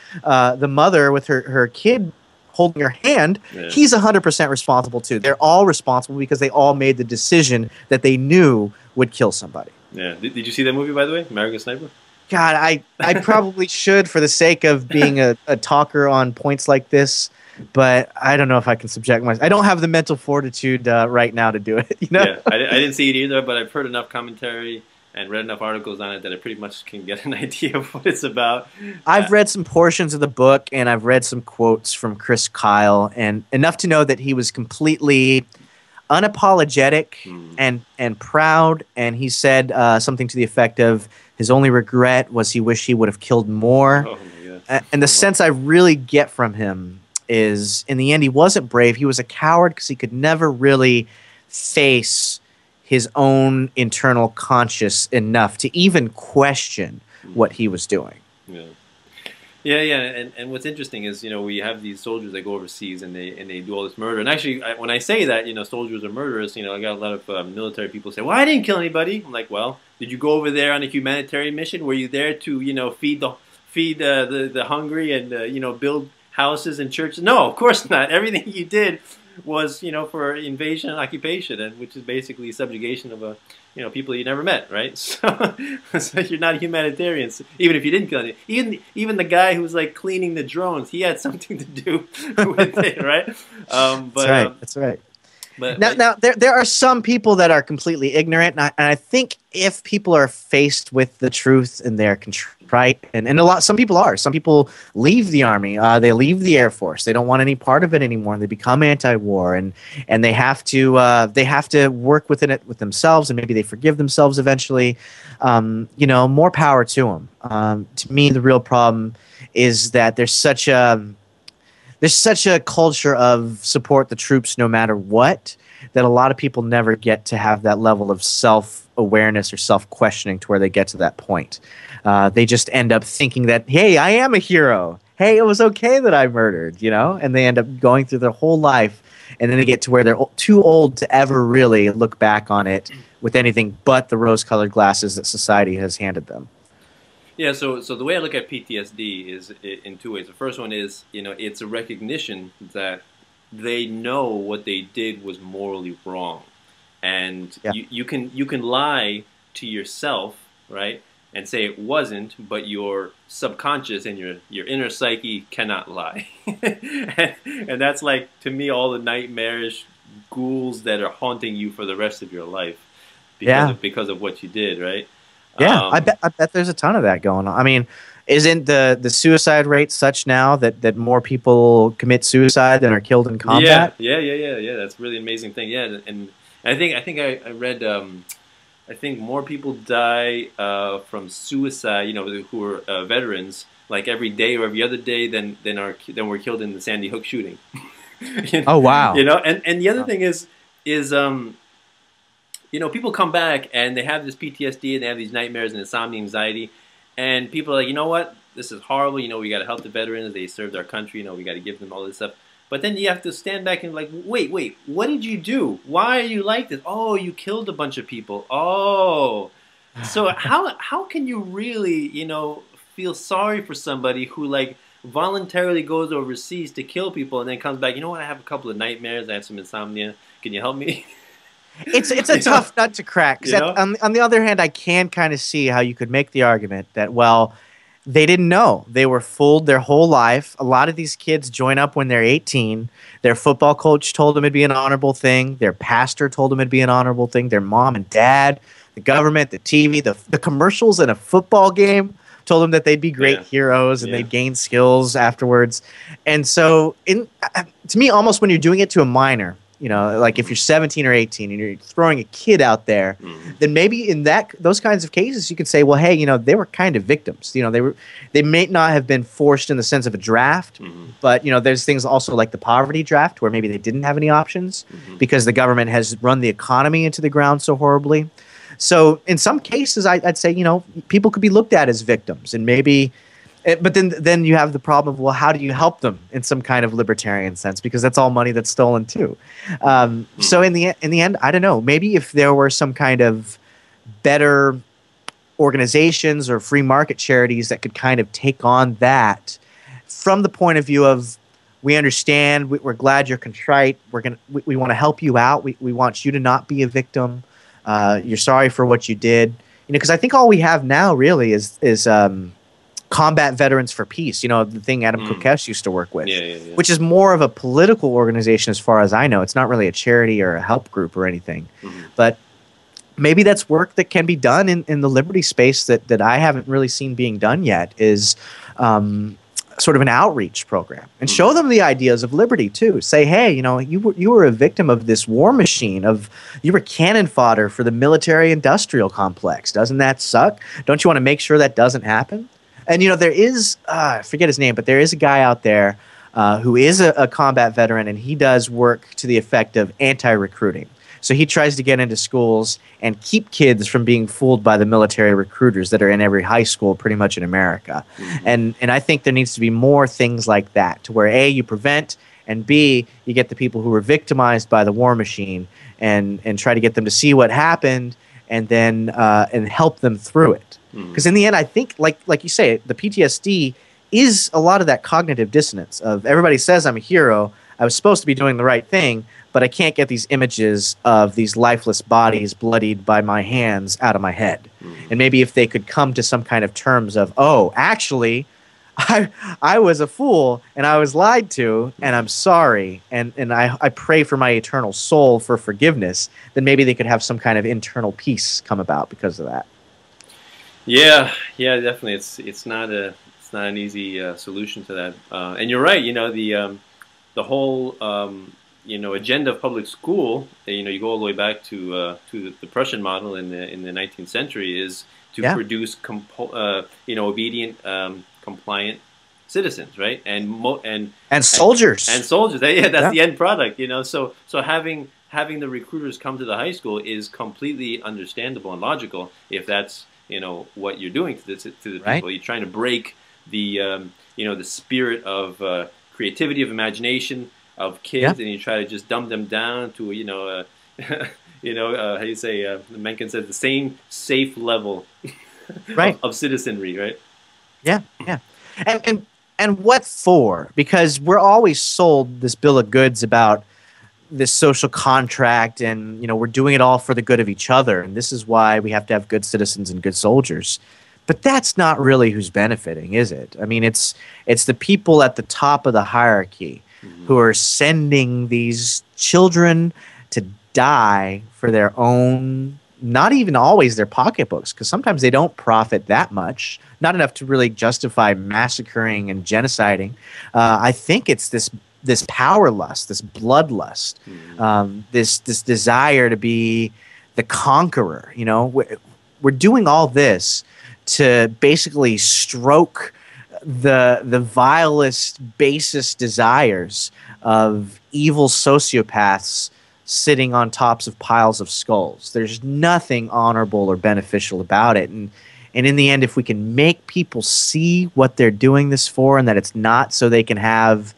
mother with her kid holding her hand, he's 100% responsible too. They're all responsible because they all made the decision that they knew would kill somebody. Yeah. Did you see that movie, by the way, American Sniper? God, I probably should for the sake of being a talker on points like this, but I don't know if I can subject myself. I don't have the mental fortitude right now to do it. You know? Yeah, I didn't see it either, but I've heard enough commentary and read enough articles on it that I pretty much can get an idea of what it's about. I've read some portions of the book, and I've read some quotes from Chris Kyle, and enough to know that he was completely unapologetic and proud, and he said something to the effect of his only regret was he wished he would have killed more. Oh, my God. And the sense I really get from him is, in the end, he wasn't brave. He was a coward because he could never really face his own internal conscience enough to even question what he was doing. Yeah. Yeah, yeah, and what's interesting is, you know, we have these soldiers that go overseas and they do all this murder. And actually, when I say that, you know, soldiers are murderers, you know, I got a lot of military people say, "Well, I didn't kill anybody." I'm like, "Well, did you go over there on a humanitarian mission? Were you there to, you know, feed the hungry and you know, build houses and churches?" No, of course not. Everything you did was, you know, for invasion and occupation, and which is basically subjugation of a, you know, people you never met, right? So, so you're not a humanitarian, even if you didn't kill any. Even the guy who was like cleaning the drones, he had something to do with it, right? But, that's right. That's right. But now there are some people that are completely ignorant, and I think if people are faced with the truth and they're contrite, and some people are. Some people leave the army, they leave the Air Force, they don't want any part of it anymore, and they become anti-war, and they have to work within it with themselves, and maybe they forgive themselves eventually. You know, more power to them. To me, the real problem is that there's such a culture of support the troops no matter what, that a lot of people never get to have that level of self-awareness or self-questioning to where they get to that point. They just end up thinking that, hey, I am a hero. Hey, it was okay that I murdered, you know? And they end up going through their whole life, and then they get to where they're too old to ever really look back on it with anything but the rose-colored glasses that society has handed them. yeah, so the way I look at PTSD is in two ways. The first one is, you know, it's a recognition that they know what they did was morally wrong, and Yeah. you can lie to yourself, right, and say it wasn't, but your subconscious and your inner psyche cannot lie, and that's like, to me, all the nightmarish ghouls that are haunting you for the rest of your life because of what you did, right? Yeah, I bet there's a ton of that going on. I mean, isn't the suicide rate such now that more people commit suicide than are killed in combat? Yeah. That's a really amazing thing. Yeah, and I think I read. I think more people die from suicide, you know, who are veterans, like every day or every other day than were killed in the Sandy Hook shooting. You know, oh wow! You know, and the other thing is you know, people come back and they have this PTSD and they have these nightmares and insomnia, anxiety, and people are like, you know what, this is horrible. You know, we got to help the veterans. They served our country. You know, we got to give them all this stuff. But then you have to stand back and like, wait, what did you do? Why are you like this? Oh, you killed a bunch of people. Oh, so how can you really, you know, feel sorry for somebody who like voluntarily goes overseas to kill people and then comes back? You know what? I have a couple of nightmares. I have some insomnia. Can you help me? It's a tough nut to crack. You know? On the other hand, I can kind of see how you could make the argument that, well, they didn't know. They were fooled their whole life. A lot of these kids join up when they're 18. Their football coach told them it'd be an honorable thing. Their pastor told them it'd be an honorable thing. Their mom and dad, the government, the TV, the commercials in a football game told them that they'd be great heroes and they'd gain skills afterwards. And so, to me, almost when you're doing it to a minor, you know, like if you're 17 or 18 and you're throwing a kid out there, then maybe in those kinds of cases you can say, well, hey, you know, they were kind of victims. You know, they may not have been forced in the sense of a draft, but you know, there's things also like the poverty draft where maybe they didn't have any options because the government has run the economy into the ground so horribly. So in some cases, I'd say, you know, people could be looked at as victims, and maybe. But then you have the problem of, well, how do you help them in some kind of libertarian sense? Because that's all money that's stolen too. So in the end, I don't know. Maybe if there were some kind of better organizations or free market charities that could kind of take on that from the point of view of, we understand, we're glad you're contrite. We want to help you out. We want you to not be a victim. You're sorry for what you did. You know, because I think all we have now really is Combat Veterans for Peace, you know, the thing Adam Kokesh used to work with, which is more of a political organization as far as I know. It's not really a charity or a help group or anything. But maybe that's work that can be done in the liberty space that I haven't really seen being done yet, is sort of an outreach program, and show them the ideas of liberty too. Say, hey, you know, you were a victim of this war machine, you were cannon fodder for the military-industrial complex. Doesn't that suck? Don't you want to make sure that doesn't happen? And, you know, there is, I forget his name, but there is a guy out there who is a combat veteran, and he does work to the effect of anti-recruiting. So he tries to get into schools and keep kids from being fooled by the military recruiters that are in every high school pretty much in America. And I think there needs to be more things like that, to where A, you prevent, and B, you get the people who were victimized by the war machine and try to get them to see what happened and then and help them through it. Because in the end, I think, like you say, the PTSD is a lot of that cognitive dissonance of everybody says I'm a hero, I was supposed to be doing the right thing, but I can't get these images of these lifeless bodies bloodied by my hands out of my head. And maybe if they could come to some kind of terms of, oh, actually, I was a fool and I was lied to and I'm sorry and I pray for my eternal soul for forgiveness, then maybe they could have some kind of internal peace come about because of that. Yeah, definitely. It's not an easy solution to that. And you're right. You know, the whole agenda of public school. You go all the way back to the Prussian model in the 19th century is to produce obedient, compliant citizens, right? And soldiers. And soldiers. That's the end product. So having the recruiters come to the high school is completely understandable and logical if that's what you're doing to the people. You're trying to break the the spirit of creativity, of imagination of kids, and you try to just dumb them down to how you say Mencken says the same safe level of citizenry, right? Yeah. And what for? Because we're always sold this bill of goods about this social contract, and we're doing it all for the good of each other, and this is why we have to have good citizens and good soldiers. But that's not really who's benefiting, is it? I mean, it's the people at the top of the hierarchy who are sending these children to die for their own, not even always their pocketbooks, because sometimes they don't profit that much, not enough to really justify massacring and genociding. I think it's this power lust, this bloodlust, this desire to be the conqueror. We're doing all this to basically stroke the vilest, basest desires of evil sociopaths sitting on tops of piles of skulls. There's nothing honorable or beneficial about it. And in the end, if we can make people see what they're doing this for, and that it's not so they can have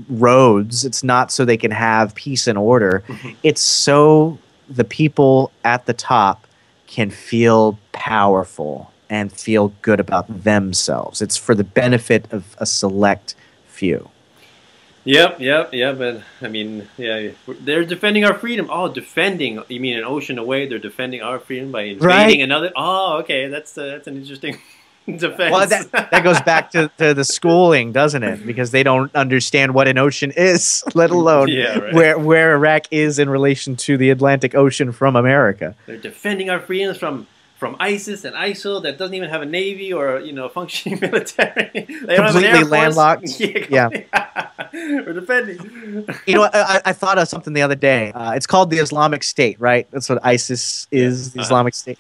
roads, it's not so they can have peace and order, it's so the people at the top can feel powerful and feel good about themselves. It's for the benefit of a select few. Yep. But I mean, they're defending our freedom. Oh, defending? You mean an ocean away? They're defending our freedom by invading another? Oh, okay. That's an interesting defense. Well, that goes back to the schooling, doesn't it? Because they don't understand what an ocean is, let alone where Iraq is in relation to the Atlantic Ocean from America. They're defending our freedoms from ISIS and ISIL that doesn't even have a navy or functioning military. They don't completely have an landlocked. Yeah. We're defending. I thought of something the other day. It's called the Islamic State, right? That's what ISIS is, the Islamic State.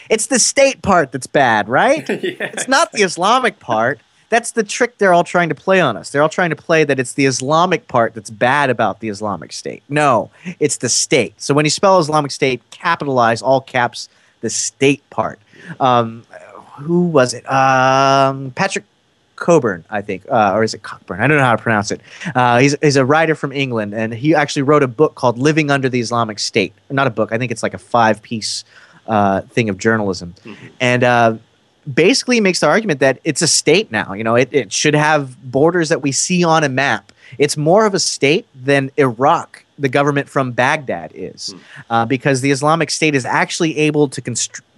It's the state part that's bad, right? It's not the Islamic part. That's the trick they're all trying to play on us. They're all trying to play that it's the Islamic part that's bad about the Islamic State. No, it's the state. So when you spell Islamic State, capitalize, all caps, the state part. Who was it? Patrick Coburn, I think, or is it Cockburn? I don't know how to pronounce it. He's a writer from England, and he actually wrote a book called Living Under the Islamic State. Not a book. I think it's like a 5-piece thing of journalism. And basically makes the argument that it's a state now. It should have borders that we see on a map. It's more of a state than Iraq, the government from Baghdad, is, because the Islamic State is actually able to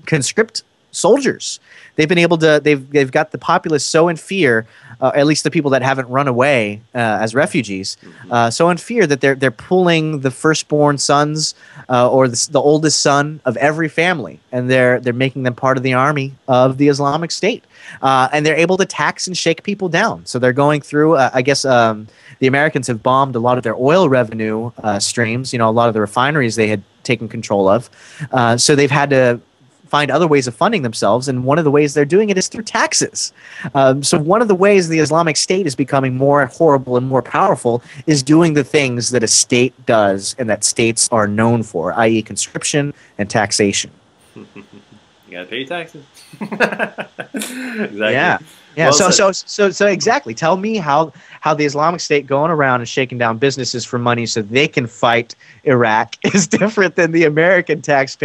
conscript soldiers. They've been able to. They've got the populace so in fear, at least the people that haven't run away as refugees, so in fear that they're pulling the firstborn sons or the oldest son of every family, and they're making them part of the army of the Islamic State, and they're able to tax and shake people down. So they're going through. I guess the Americans have bombed a lot of their oil revenue streams. A lot of the refineries they had taken control of, so they've had to find other ways of funding themselves, and one of the ways they're doing it is through taxes. So one of the ways the Islamic State is becoming more horrible and more powerful is doing the things that a state does and that states are known for, i.e. conscription and taxation. You gotta pay your taxes. Exactly. Yeah. Yeah, Well so exactly. Tell me how the Islamic State going around and shaking down businesses for money so they can fight Iraq is different than the American tax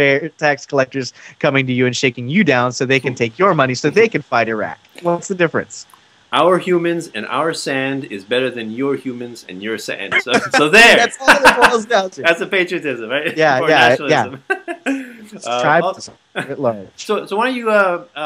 collectors coming to you and shaking you down so they can take your money so they can fight Iraq. What's the difference? Our humans and our sand is better than your humans and your sand. So there. That's all it boils down to. That's a patriotism, right? Yeah, or yeah, nationalism. It's tribalism at large. So why don't you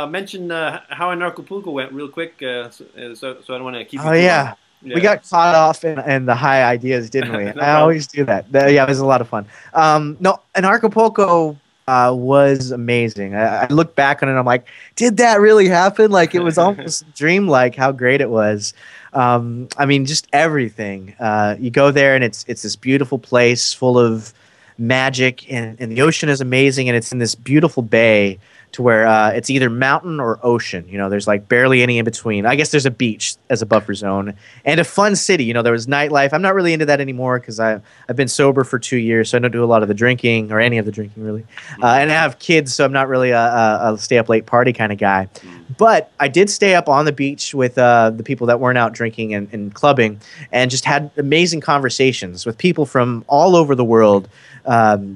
mention how Anarchapulco went real quick? So I don't want to keep. Oh yeah. We got caught off in the high ideas, didn't we? No I always do that. Yeah, it was a lot of fun. No, Anarchapulco was amazing. I look back on it and I'm like, did that really happen? Like, it was almost dreamlike how great it was. I mean, just everything. You go there and it's this beautiful place full of magic, and the ocean is amazing, and it's in this beautiful bay to where it's either mountain or ocean. You know, there's like barely any in between. I guess there's a beach as a buffer zone and a fun city. You know, there was nightlife. I'm not really into that anymore because I've been sober for 2 years, so I don't do a lot of the drinking or any of the drinking really. And I have kids, so I'm not really a stay up late party kind of guy. But I did stay up on the beach with the people that weren't out drinking and clubbing, and just had amazing conversations with people from all over the world,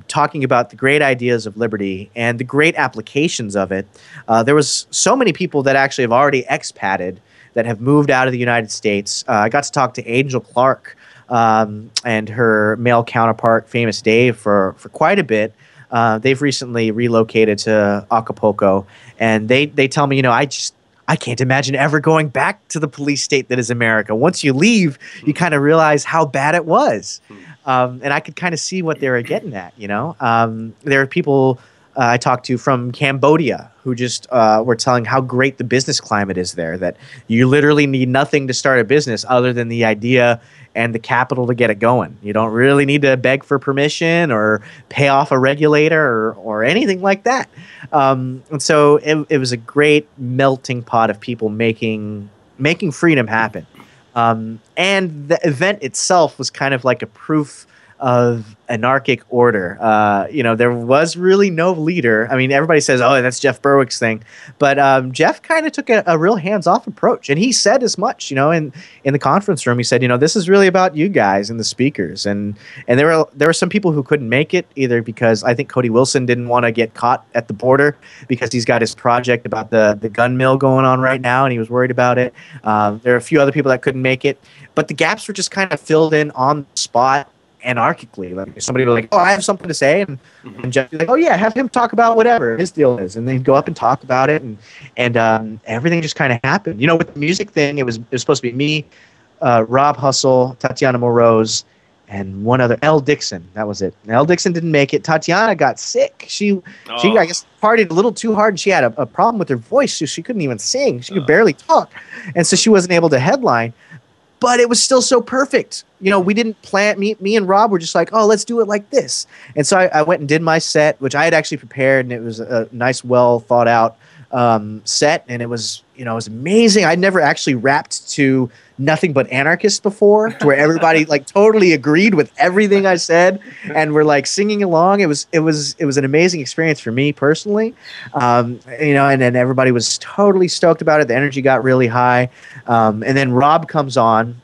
talking about the great ideas of liberty and the great applications of it. There was so many people that actually have already expatted, that have moved out of the United States. I got to talk to Angel Clark and her male counterpart, Famous Dave, for quite a bit. They've recently relocated to Acapulco, and they tell me, you know, I can't imagine ever going back to the police state that is America. Once you leave, you kind of realize how bad it was. And I could kind of see what they were getting at, you know. There are people I talked to from Cambodia who just were telling how great the business climate is there, that you literally need nothing to start a business other than the idea and the capital to get it going. You don't really need to beg for permission or pay off a regulator or anything like that. And so it was a great melting pot of people making freedom happen. And the event itself was kind of like a proof of anarchic order. You know, there was really no leader. I mean, everybody says, oh, that's Jeff Berwick's thing. But Jeff kind of took a real hands-off approach. And he said as much, you know, in the conference room. He said, you know, this is really about you guys and the speakers. And there were some people who couldn't make it, either because I think Cody Wilson didn't want to get caught at the border because he's got his project about the gun mill going on right now, and he was worried about it. There are a few other people that couldn't make it. But the gaps were just kind of filled in on the spot, anarchically. Like, somebody would like, oh, I have something to say, and Jeff would be like, oh yeah, have him talk about whatever his deal is, and they'd go up and talk about it, and everything just kind of happened. You know, with the music thing, it was supposed to be me, Rob Hustle, Tatiana Moroz, and one other, Elle Dixon. That was it. Elle Dixon didn't make it. Tatiana got sick. She I guess partied a little too hard, and she had a problem with her voice, so she couldn't even sing. She could barely talk, and so she wasn't able to headline. But it was still so perfect. You know, we didn't plan. Me and Rob were just like, oh, let's do it like this. And so I went and did my set, which I had actually prepared, and it was a nice, well thought out set. And it was, you know, it was amazing. I'd never actually rapped to Nothing But Anarchists before, to where everybody like totally agreed with everything I said, and we're like singing along. It was an amazing experience for me personally. You know, and then everybody was totally stoked about it. The energy got really high. And then Rob comes on,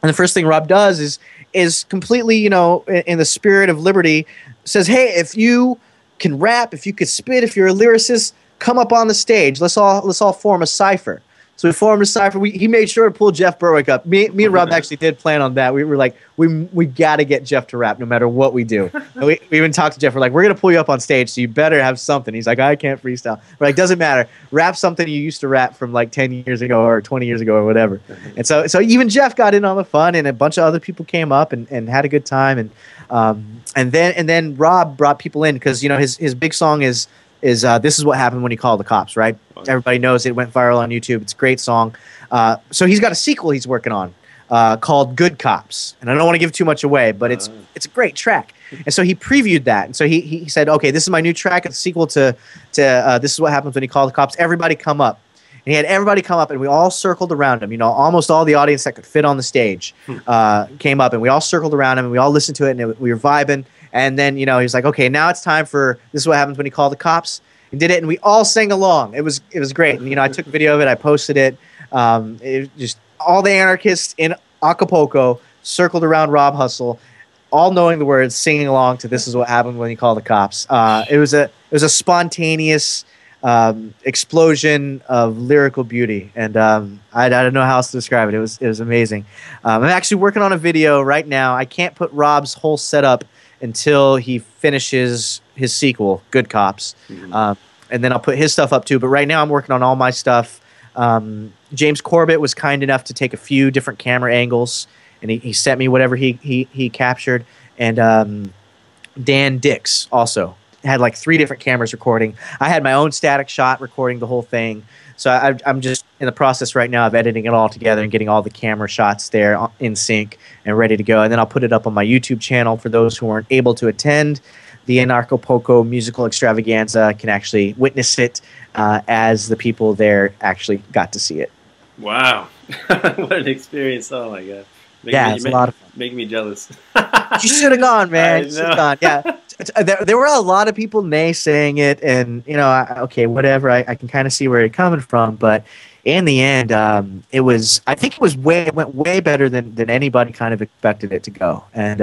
and the first thing Rob does is completely, you know, in the spirit of liberty, says, hey, if you can rap, if you could spit, if you're a lyricist, come up on the stage. Let's all form a cipher. So we formed a cipher. He made sure to pull Jeff Berwick up. Me and Rob actually did plan on that. We were like, we got to get Jeff to rap no matter what we do. And we even talked to Jeff. We're like, we're going to pull you up on stage, so you better have something. He's like, I can't freestyle. We're like, doesn't matter. Rap something you used to rap from like 10 years ago or 20 years ago or whatever. And so even Jeff got in on the fun, and a bunch of other people came up and had a good time. And then Rob brought people in because, you know, his big song is This Is What Happened When You Called the Cops, right? Everybody knows it. Went viral on YouTube. It's a great song. So he's got a sequel he's working on. called "Good Cops," and I don't want to give too much away, but it's a great track. And so he previewed that, and so he said, "Okay, this is my new track. It's a sequel to This Is What Happens When You Call the Cops. Everybody come up." And he had everybody come up, and we all circled around him. You know, almost all the audience that could fit on the stage came up, and we all circled around him, and we all listened to it, and we were vibing. And then, you know, he was like, "Okay, now it's time for This Is What Happens When You Call the Cops." And did it, and we all sang along. It was great. And, you know, I took a video of it. I posted it. It just all the anarchists in Acapulco circled around Rob Hustle, all knowing the words, singing along to "This Is What Happened When You Call the Cops." It was a spontaneous explosion of lyrical beauty, and I don't know how else to describe it. It was amazing. I'm actually working on a video right now. I can't put Rob's whole setup until he finishes his sequel, Good Cops, and then I'll put his stuff up too. But right now I'm working on all my stuff. James Corbett was kind enough to take a few different camera angles, and he sent me whatever he captured. And Dan Dix also had like 3 different cameras recording. I had my own static shot recording the whole thing. So I'm just in the process right now of editing it all together and getting all the camera shots there in sync and ready to go. And then I'll put it up on my YouTube channel for those who aren't able to attend the Anarchapulco musical extravaganza, can actually witness it as the people there actually got to see it. Wow. What an experience. Oh, my God. It's a lot of fun. Making me jealous. You should have gone, man. You should have gone. Yeah. There were a lot of people naysaying it, and, you know, okay, whatever. I can kind of see where you're coming from, but in the end, I think it went way better than anybody kind of expected it to go, and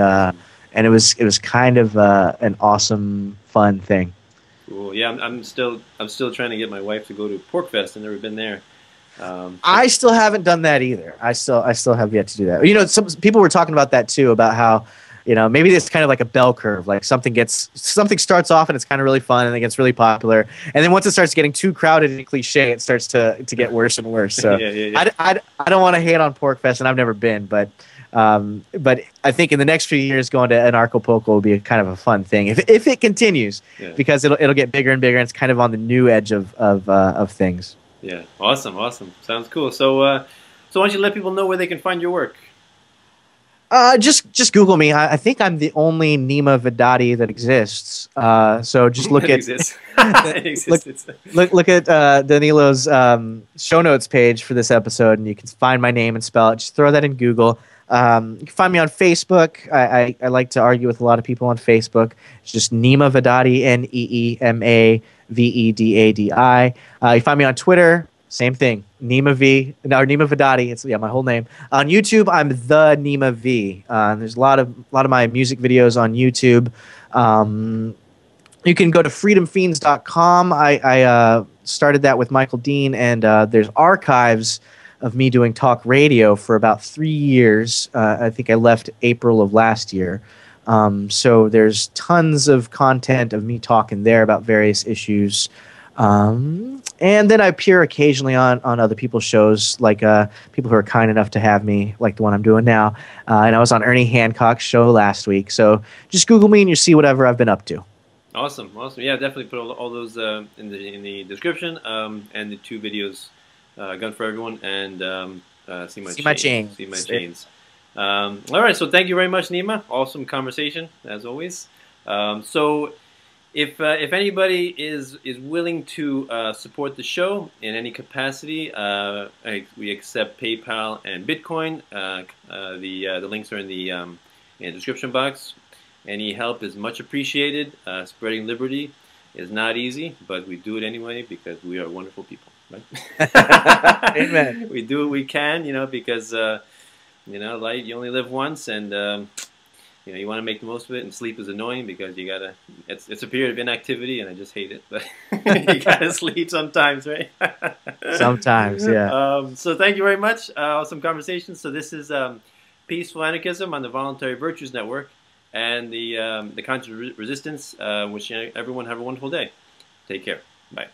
it was kind of an awesome, fun thing. Cool. Yeah, I'm still trying to get my wife to go to Pork Fest. I've never been there. I still haven't done that either. I still have yet to do that. You know, some people were talking about that too, about how, you know, maybe it's kind of like a bell curve. Like something starts off and it's kind of really fun and it gets really popular, and then once it starts getting too crowded and cliche, it starts to get worse and worse. So yeah. I don't want to hate on Pork Fest, and I've never been, but I think in the next few years going to Anarchapulco will be a kind of a fun thing if it continues, because it'll get bigger and bigger, and it's kind of on the new edge of things. Yeah, awesome. Sounds cool. So why don't you let people know where they can find your work? Just Google me. I think I'm the only Neema Vedadi that exists. So just look at look at Danilo's show notes page for this episode, and you can find my name and spell it. Just throw that in Google. You can find me on Facebook. I like to argue with a lot of people on Facebook. It's just Neema Vedadi, Neema Vedadi. You find me on Twitter. Same thing, Neema Vedadi. It's my whole name. On YouTube, I'm the Neema V. There's a lot of my music videos on YouTube. You can go to freedomfiends.com. I started that with Michael Dean, and there's archives of me doing talk radio for about 3 years. I think I left April of last year. So there's tons of content of me talking there about various issues. And then I appear occasionally on other people's shows, like people who are kind enough to have me, like the one I'm doing now. And I was on Ernie Hancock's show last week. So just Google me and you'll see whatever I've been up to. Awesome. Yeah, definitely put all those in the description, and the 2 videos, Gun for Everyone and See My Chains. All right, so thank you very much, Neema. Awesome conversation, as always. So if anybody is willing to support the show in any capacity, we accept PayPal and Bitcoin. The links are in the description box. Any help is much appreciated. Spreading liberty is not easy, but we do it anyway because we are wonderful people, right? Amen. We do what we can, because life, you only live once, and you want to make the most of it. And sleep is annoying because you gotta. It's a period of inactivity, and I just hate it. But you gotta sleep sometimes, right? Sometimes, yeah. So thank you very much. Awesome conversation. So this is Peaceful Anarchism on the Voluntary Virtues Network, and the Conscious Resistance. Wishing everyone have a wonderful day. Take care. Bye.